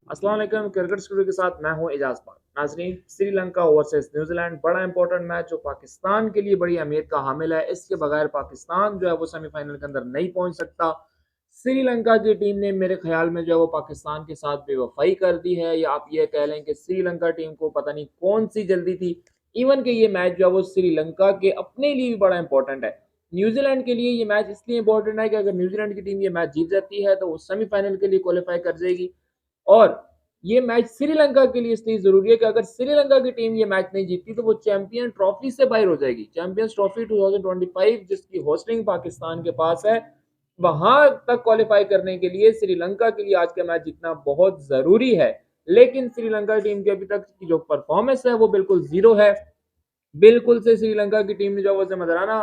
अस्सलाम वालेकुम। Cricket studio के साथ मैं हूं एजाज पाक। नाजरीन, श्रीलंका वर्सेस न्यूजीलैंड बड़ा इंपॉर्टेंट मैच जो पाकिस्तान के लिए बड़ी अहमियत का हामिल है। इसके बगैर पाकिस्तान जो है वो सेमीफाइनल के अंदर नहीं पहुंच सकता। श्रीलंका की टीम ने मेरे ख्याल में जो है वो पाकिस्तान के साथ बेवफाई कर दी है, या आप ये कह लें कि श्रीलंका टीम को पता नहीं कौन सी जल्दी थी। इवन कि ये मैच जो है वो श्रीलंका के अपने लिए भी बड़ा इंपॉर्टेंट है। न्यूजीलैंड के लिए ये मैच इसलिए इंपॉर्टेंट है कि अगर न्यूजीलैंड की टीम ये मैच जीत जाती है तो वो सेमीफाइनल के लिए क्वालिफाई कर जाएगी। और ये मैच श्रीलंका के लिए इसलिए जरूरी है कि अगर श्रीलंका की टीम ये मैच नहीं जीतती तो वो चैंपियन ट्रॉफी से बाहर हो जाएगी। चैंपियंस ट्रॉफी 2025 जिसकी होस्टिंग पाकिस्तान के पास है, वहां तक क्वालिफाई करने के लिए श्रीलंका के लिए आज का मैच जीतना बहुत जरूरी है। लेकिन श्रीलंका टीम की अभी तक की जो परफॉर्मेंस है वो बिल्कुल जीरो है। बिल्कुल से श्रीलंका की टीम ने जो वो मदराना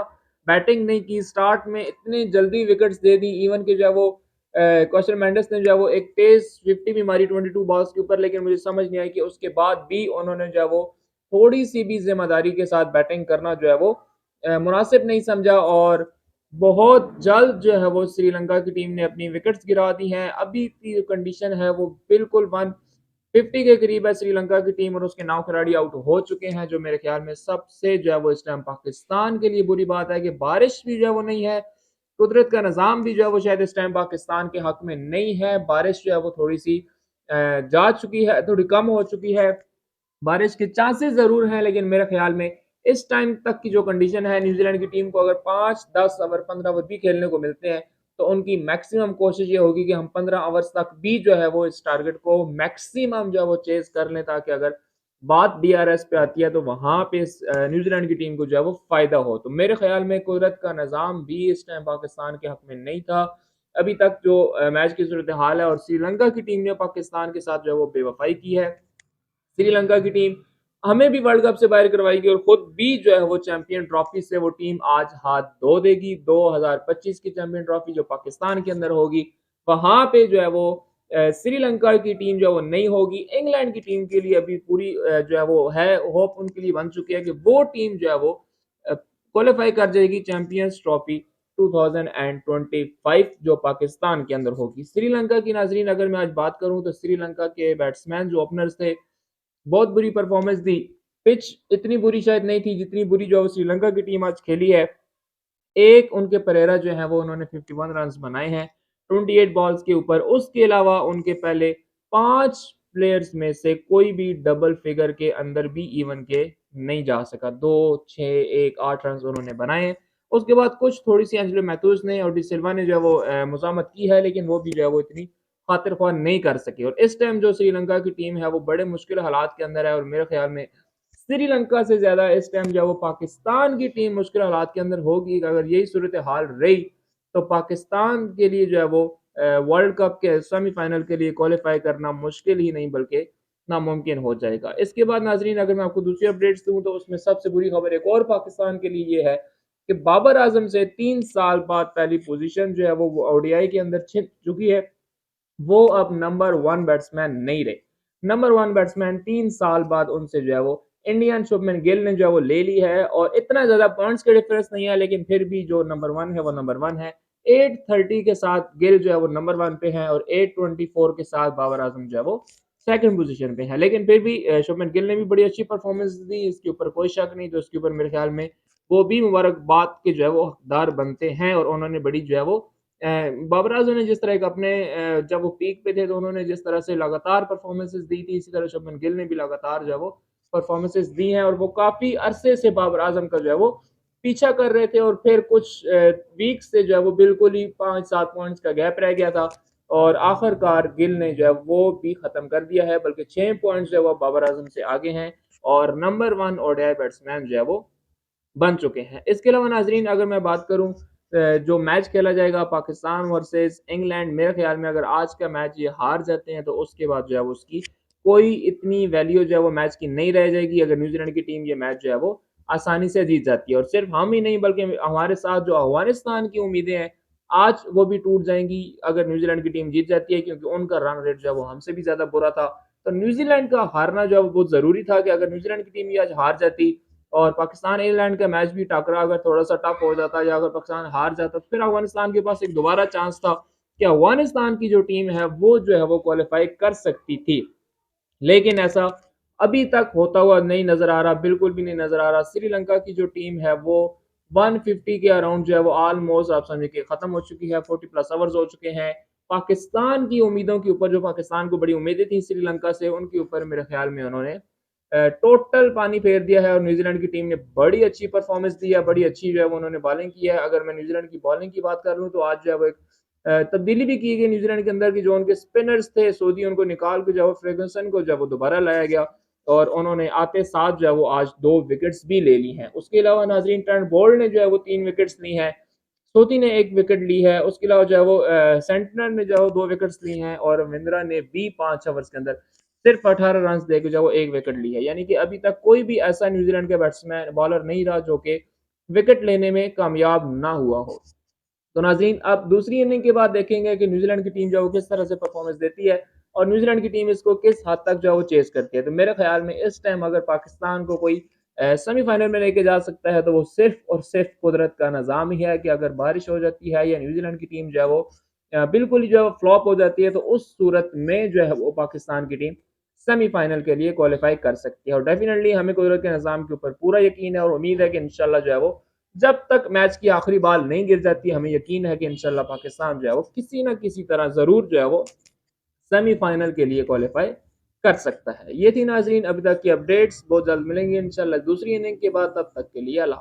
बैटिंग नहीं की। स्टार्ट में इतने जल्दी विकेट्स दे दी। इवन कि जो है वो कौशल मेंडिस ने जो है वो एक तेज 50 भी मारी 22 बॉल्स के ऊपर, लेकिन मुझे समझ नहीं आई कि उसके बाद भी उन्होंने जो है वो थोड़ी सी भी जिम्मेदारी के साथ बैटिंग करना जो है वो मुनासिब नहीं समझा। और बहुत जल्द जो है वो श्रीलंका की टीम ने अपनी विकेट्स गिरा दी हैं। अभी की जो कंडीशन है वो बिल्कुल 150 के करीब है श्रीलंका की टीम, और उसके 9 खिलाड़ी आउट हो चुके हैं, जो मेरे ख्याल में सबसे जो है वो इस टाइम पाकिस्तान के लिए बुरी बात है कि बारिश भी जो है वो नहीं है। कुदरत का निज़ाम भी जो है वो शायद इस टाइम पाकिस्तान के हक में नहीं है। बारिश जो है वो थोड़ी सी जा चुकी है, थोड़ी कम हो चुकी है। बारिश के चांसेस जरूर हैं, लेकिन मेरे ख्याल में इस टाइम तक की जो कंडीशन है, न्यूजीलैंड की टीम को अगर 5-10 ओवर 15 ओवर भी खेलने को मिलते हैं तो उनकी मैक्सिमम कोशिश ये होगी कि हम 15 ओवर्स तक भी जो है वो इस टारगेट को मैक्सिमम जो है वो चेज कर लें, ताकि अगर बात डीआरएस पे आती है तो वहां पे न्यूजीलैंड की टीम को जो है वो फायदा हो। तो मेरे ख्याल में कुदरत का निज़ाम भी इस टाइम पाकिस्तान के हक में नहीं था। अभी तक जो मैच की सूरत हाल है, और श्रीलंका की टीम ने पाकिस्तान के साथ जो है वो बेवफाई की है। श्रीलंका की टीम हमें भी वर्ल्ड कप से बाहर करवाएगी और खुद भी जो है वो चैंपियन ट्रॉफी से वो टीम आज हाथ धो देगी। 2025 की चैंपियन ट्रॉफी जो पाकिस्तान के अंदर होगी, वहां पे जो है वो श्रीलंका की टीम जो है वो नहीं होगी। इंग्लैंड की टीम के लिए अभी पूरी जो है वो है होप उनके लिए बन चुकी है कि वो टीम जो है वो क्वालिफाई कर जाएगी चैंपियंस ट्रॉफी 2025 जो पाकिस्तान के अंदर होगी। श्रीलंका की नाजरीन अगर मैं आज बात करूं तो श्रीलंका के बैट्समैन जो ओपनर्स थे, बहुत बुरी परफॉर्मेंस दी। पिच इतनी बुरी शायद नहीं थी जितनी बुरी जो श्रीलंका की टीम आज खेली है। एक उनके परेरा जो है वो उन्होंने 51 रन बनाए हैं 28 बॉल्स के ऊपर। उसके अलावा उनके पहले 5 प्लेयर्स में से कोई भी डबल फिगर के अंदर भी इवन के नहीं जा सका। 2, 6, 1, 8 रन उन्होंने बनाए। उसके बाद कुछ थोड़ी सी एंजेलो मैथ्यूज ने और डिसिल्वा ने जो है वो मुजामत की है, लेकिन वो भी जो है वो इतनी खातिर ख्वाह नहीं कर सके। और इस टाइम जो श्रीलंका की टीम है वो बड़े मुश्किल हालात के अंदर है, और मेरे ख्याल में श्रीलंका से ज्यादा इस टाइम जो है वो पाकिस्तान की टीम मुश्किल हालात के अंदर होगी। अगर यही सूरत हाल रही तो पाकिस्तान के लिए जो है वो वर्ल्ड कप के सेमीफाइनल के लिए क्वालिफाई करना मुश्किल ही नहीं बल्कि नामुमकिन हो जाएगा। इसके बाद नाजरीन अगर मैं आपको दूसरी अपडेट्स दूं तो उसमें सबसे बुरी खबर एक और पाकिस्तान के लिए ये है कि बाबर आजम से 3 साल बाद पहली पोजीशन जो है वो ओडीआई के अंदर छिप चुकी है। वो अब नंबर 1 बैट्समैन नहीं रहे। नंबर 1 बैट्समैन 3 साल बाद उनसे जो है वो इंडियन शुभमन गिल ने जो है वो ले ली है। और इतना ज्यादा पॉइंट्स के डिफरेंस नहीं है, लेकिन फिर भी जो नंबर 1 है वो नंबर 1 है। 830 के साथ गिल जो है वो नंबर 1 पे है, और 824 के साथ बाबर आजम जो है वो सेकंड पोजीशन पे है। लेकिन फिर भी शुभमन गिल ने भी बड़ी अच्छी परफॉर्मेंस दी, इसके ऊपर कोई शक नहीं। तो इसके ऊपर मेरे ख्याल में वो भी मुबारकबाद के जो है वो हकदार बनते हैं। और उन्होंने बड़ी जो है वो बाबर आजम ने जिस तरह का अपने जब वो पीक पे थे तो उन्होंने जिस तरह से लगातार परफॉर्मेंसेस दी थी, इसी तरह शुभमन गिल ने भी लगातार जो है वो परफॉर्मेंसेस दी हैं। और वो काफी अरसे से बाबर आजम का जो है वो पीछा कर रहे थे, और फिर कुछ वीक से जो है वो बिल्कुल ही 5-7 पॉइंट्स का गैप रह गया था, और आखिरकार गिल ने जो है वो भी खत्म कर दिया है, बल्कि 6 पॉइंट्स जो है वो बाबर आजम से आगे हैं, और नंबर 1 ओडीआई बैट्समैन जो है वो बन चुके हैं। इसके अलावा नाजरीन अगर मैं बात करूं जो मैच खेला जाएगा पाकिस्तान वर्सेस इंग्लैंड, मेरे ख्याल में अगर आज का मैच ये हार जाते हैं तो उसके बाद जो है वो उसकी कोई इतनी वैल्यू जो है वो मैच की नहीं रह जाएगी। अगर न्यूजीलैंड की टीम ये मैच जो है वो आसानी से जीत जाती है, और सिर्फ हम ही नहीं बल्कि हमारे साथ जो अफगानिस्तान की उम्मीदें हैं आज वो भी टूट जाएंगी अगर न्यूजीलैंड की टीम जीत जाती है, क्योंकि उनका रन रेट जो है वो हमसे भी ज्यादा बुरा था। तो न्यूजीलैंड का हारना जो है वो बहुत जरूरी था, कि अगर न्यूजीलैंड की टीम ये आज हार जाती और पाकिस्तान इंग्लैंड का मैच भी टाकरा अगर थोड़ा सा टफ हो जाता, या अगर पाकिस्तान हार जाता, तो फिर अफगानिस्तान के पास एक दोबारा चांस था कि अफगानिस्तान की जो टीम है वो जो है वो क्वालिफाई कर सकती थी, लेकिन ऐसा अभी तक होता हुआ नहीं नजर आ रहा, बिल्कुल भी नहीं नजर आ रहा। श्रीलंका की जो टीम है वो 150 के अराउंड जो है वो ऑलमोस्ट आप समझिए कि खत्म हो चुकी है, 40 प्लस आवर्स हो चुके हैं। पाकिस्तान की उम्मीदों के ऊपर, जो पाकिस्तान को बड़ी उम्मीदें थी श्रीलंका से, उनके ऊपर मेरे ख्याल में उन्होंने टोटल पानी फेर दिया है। और न्यूजीलैंड की टीम ने बड़ी अच्छी परफॉर्मेंस दी है, बड़ी अच्छी जो है वो उन्होंने बॉलिंग की है। अगर मैं न्यूजीलैंड की बॉलिंग की बात कर लूँ तो आज जो है वो एक तब्दीली भी की गई न्यूजीलैंड के अंदर की, जो उनके स्पिनर्स थे सऊदी, उनको निकाल के जो है फ्रेगसन को जो है वो दोबारा लाया गया और उन्होंने आते साथ जो है वो आज 2 विकेट्स भी ले ली हैं। उसके अलावा नाजरीन ट्रेंट बोल्ट ने जो है वो 3 विकेट्स ली हैं, सोती ने 1 विकेट ली है। उसके अलावा जो है वो सेंटनर ने जो है 2 विकेट्स ली हैं और मिंद्रा ने भी 5 ओवर्स के अंदर सिर्फ 18 रन देकर जो है वो 1 विकेट ली है। यानी कि अभी तक कोई भी ऐसा न्यूजीलैंड का बैट्समैन बॉलर नहीं रहा जो कि विकेट लेने में कामयाब ना हुआ हो। तो नाज़रीन अब दूसरी इनिंग के बाद देखेंगे कि न्यूजीलैंड की टीम जो है वो किस तरह से परफॉर्मेंस देती है और न्यूजीलैंड की टीम इसको किस हद तक जो है वो चेस करती है। तो मेरे ख्याल में इस टाइम अगर पाकिस्तान को कोई सेमीफाइनल में लेके जा सकता है तो वो सिर्फ और सिर्फ कुदरत का निज़ाम ही है कि अगर बारिश हो जाती है या न्यूजीलैंड की टीम जो है वो बिल्कुल ही जो है फ्लॉप हो जाती है, तो उस सूरत में जो है वो पाकिस्तान की टीम सेमीफाइनल के लिए क्वालिफाई कर सकती है। और डेफिनेटली हमें कुदरत के निज़ाम के ऊपर पूरा यकीन है और उम्मीद है कि इंशाल्लाह जो है वो जब तक मैच की आखिरी बॉल नहीं गिर जाती, हमें यकीन है कि इंशाल्लाह पाकिस्तान जो है वो किसी ना किसी तरह ज़रूर जो है वो सेमीफाइनल के लिए क्वालिफाई कर सकता है। ये थी नाजरीन अभी तक की अपडेट्स, बहुत जल्द मिलेंगे इंशाल्लाह दूसरी इनिंग के बाद, तब तक के लिए अल्लाह।